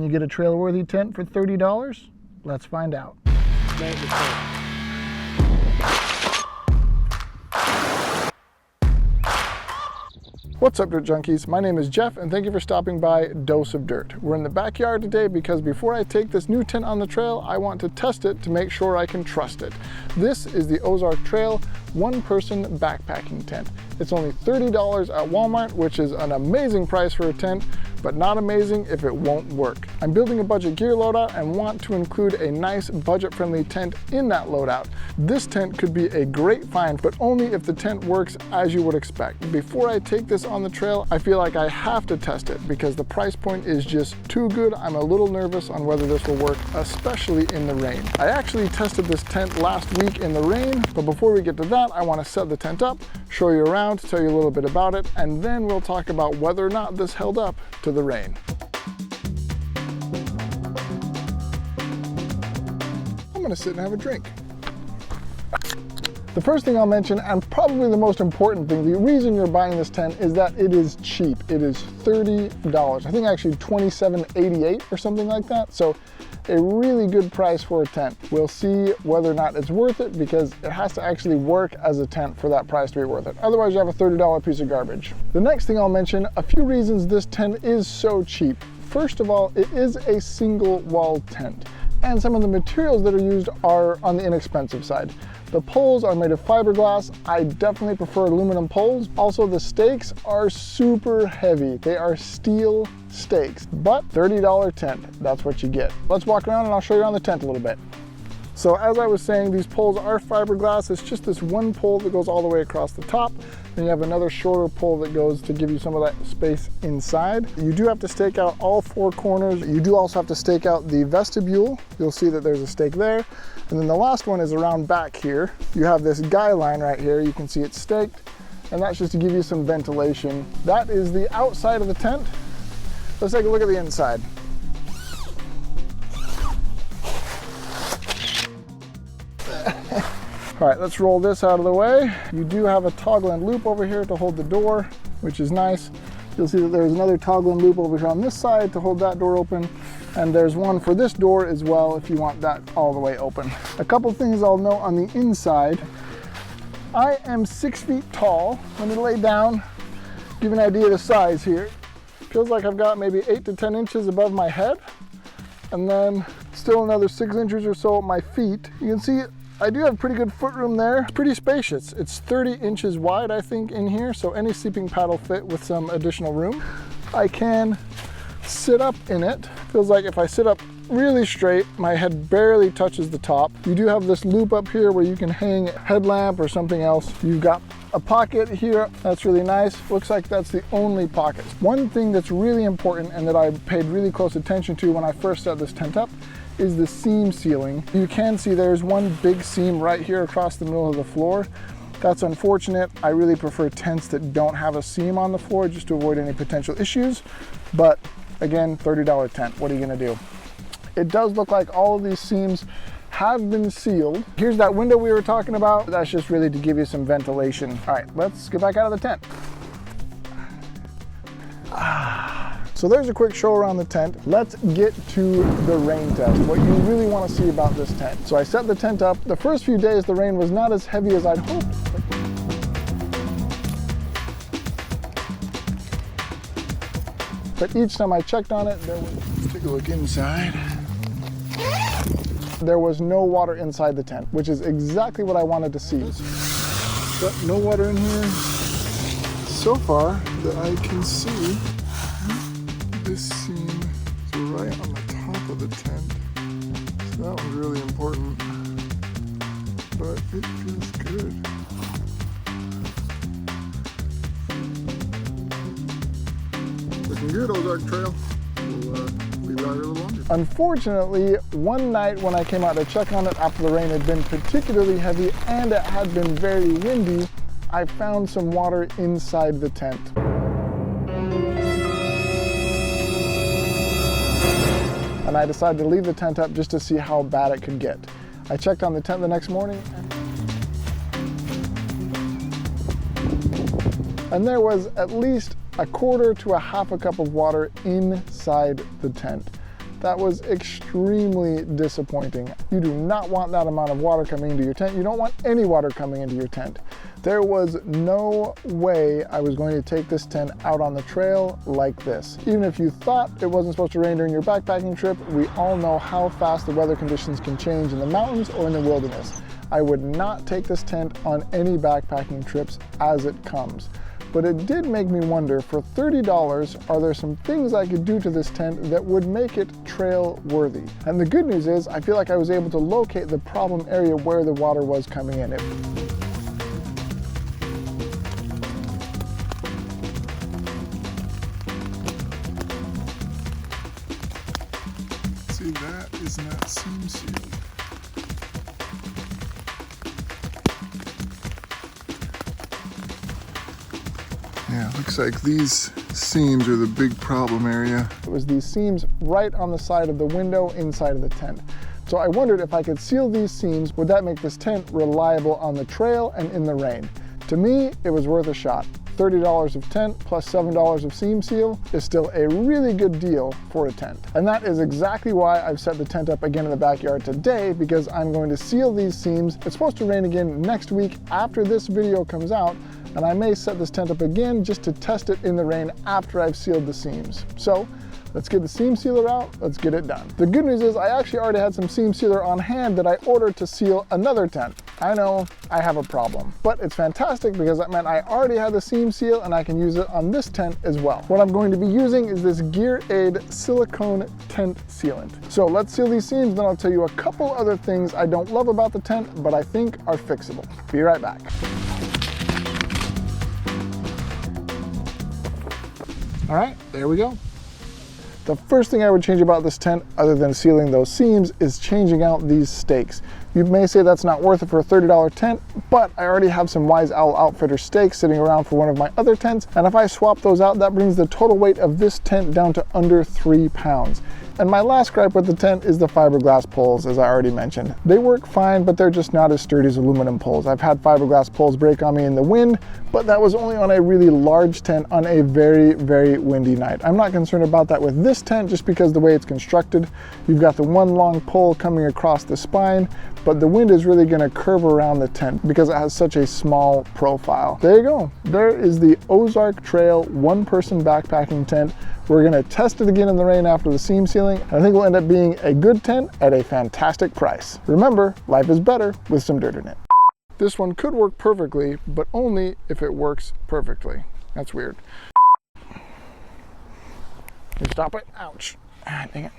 you get a trail-worthy tent for $30? Let's find out. What's up, Dirt Junkies? My name is Jeff, and thank you for stopping by Dose of Dirt. We're in the backyard today because before I take this new tent on the trail, I want to test it to make sure I can trust it. This is the Ozark Trail one-person backpacking tent. It's only $30 at Walmart, which is an amazing price for a tent, but not amazing if it won't work. I'm building a budget gear loadout and want to include a nice budget-friendly tent in that loadout. This tent could be a great find, but only if the tent works as you would expect. Before I take this on the trail, I feel like I have to test it because the price point is just too good. I'm a little nervous on whether this will work, especially in the rain. I actually tested this tent last week in the rain, but before we get to that, I want to set the tent up, show you around, tell you a little bit about it, and then we'll talk about whether or not this held up to the rain. I'm gonna sit and have a drink. The first thing I'll mention, and probably the most important thing, the reason you're buying this tent is that it is cheap. It is $30. I think actually $27.88 or something like that. So a really good price for a tent. We'll see whether or not it's worth it because it has to actually work as a tent for that price to be worth it. Otherwise, you have a $30 piece of garbage. The next thing I'll mention, a few reasons this tent is so cheap. First of all, it is a single wall tent, and some of the materials that are used are on the inexpensive side. The poles are made of fiberglass. I definitely prefer aluminum poles. Also, the stakes are super heavy. They are steel stakes, but $30 tent, that's what you get. Let's walk around and I'll show you around the tent a little bit. So as I was saying, these poles are fiberglass. It's just this one pole that goes all the way across the top. Then you have another shorter pole that goes to give you some of that space inside. You do have to stake out all four corners. You do also have to stake out the vestibule. You'll see that there's a stake there. And then the last one is around back here. You have this guy line right here. You can see it's staked, and that's just to give you some ventilation. That is the outside of the tent. Let's take a look at the inside. All right, let's roll this out of the way. You do have a toggle and loop over here to hold the door, which is nice. You'll see that there's another toggle and loop over here on this side to hold that door open. And there's one for this door as well if you want that all the way open. A couple things I'll note on the inside. I am 6 feet tall. Let me lay down, give you an idea of the size here. Feels like I've got maybe 8 to 10 inches above my head. And then still another 6 inches or so at my feet. You can see I do have pretty good foot room there. It's pretty spacious. It's 30 inches wide, I think, in here, so any sleeping pad will fit with some additional room. I can sit up in it. Feels like if I sit up really straight, my head barely touches the top. You do have this loop up here where you can hang a headlamp or something else. You've got a pocket here. That's really nice. Looks like that's the only pocket. One thing that's really important and that I paid really close attention to when I first set this tent up is the seam sealing. You can see there's one big seam right here across the middle of the floor. That's unfortunate. I really prefer tents that don't have a seam on the floor just to avoid any potential issues. But again, $30 tent, what are you gonna do? It does look like all of these seams have been sealed. Here's that window we were talking about. That's just really to give you some ventilation. All right, let's get back out of the tent. So there's a quick show around the tent. Let's get to the rain test, what you really want to see about this tent. So I set the tent up. The first few days, the rain was not as heavy as I'd hoped. But each time I checked on it, let's take a look inside. There was no water inside the tent, which is exactly what I wanted to see. But no water in here so far that I can see. This seam is right on the top of the tent, so that one's really important, but it feels good. Looking good, Ozark Trail. We'll leave it out here a little longer. Unfortunately, one night when I came out to check on it after the rain had been particularly heavy and it had been very windy, I found some water inside the tent. And I decided to leave the tent up just to see how bad it could get. I checked on the tent the next morning, and there was at least a quarter to a half a cup of water inside the tent. That was extremely disappointing. You do not want that amount of water coming into your tent. You don't want any water coming into your tent. There was no way I was going to take this tent out on the trail like this. Even if you thought it wasn't supposed to rain during your backpacking trip, we all know how fast the weather conditions can change in the mountains or in the wilderness. I would not take this tent on any backpacking trips as it comes. But it did make me wonder, for $30, are there some things I could do to this tent that would make it trail worthy? And the good news is, I feel like I was able to locate the problem area where the water was coming in. See, that is not seam sealed. Yeah, looks like these seams are the big problem area. It was these seams right on the side of the window inside of the tent. So I wondered if I could seal these seams, would that make this tent reliable on the trail and in the rain? To me, it was worth a shot. $30 of tent plus $7 of seam seal is still a really good deal for a tent. And that is exactly why I've set the tent up again in the backyard today, because I'm going to seal these seams. It's supposed to rain again next week after this video comes out, and I may set this tent up again just to test it in the rain after I've sealed the seams. So let's get the seam sealer out, let's get it done. The good news is I actually already had some seam sealer on hand that I ordered to seal another tent. I know I have a problem, but it's fantastic because that meant I already had the seam seal and I can use it on this tent as well. What I'm going to be using is this Gear Aid silicone tent sealant. So let's seal these seams, then I'll tell you a couple other things I don't love about the tent, but I think are fixable. Be right back. All right, there we go. The first thing I would change about this tent, other than sealing those seams, is changing out these stakes. You may say that's not worth it for a $30 tent, but I already have some Wise Owl Outfitter stakes sitting around for one of my other tents, and if I swap those out, that brings the total weight of this tent down to under 3 pounds. And my last gripe with the tent is the fiberglass poles, as I already mentioned. They work fine, but they're just not as sturdy as aluminum poles. I've had fiberglass poles break on me in the wind, but that was only on a really large tent on a very, very windy night. I'm not concerned about that with this tent just because the way it's constructed. You've got the one long pole coming across the spine, but the wind is really gonna curve around the tent because it has such a small profile. There you go. There is the Ozark Trail one-person backpacking tent. We're gonna test it again in the rain after the seam sealing, and I think it'll end up being a good tent at a fantastic price. Remember, life is better with some dirt in it. This one could work perfectly, but only if it works perfectly. That's weird. Can you stop it? Ouch. Ah, dang it.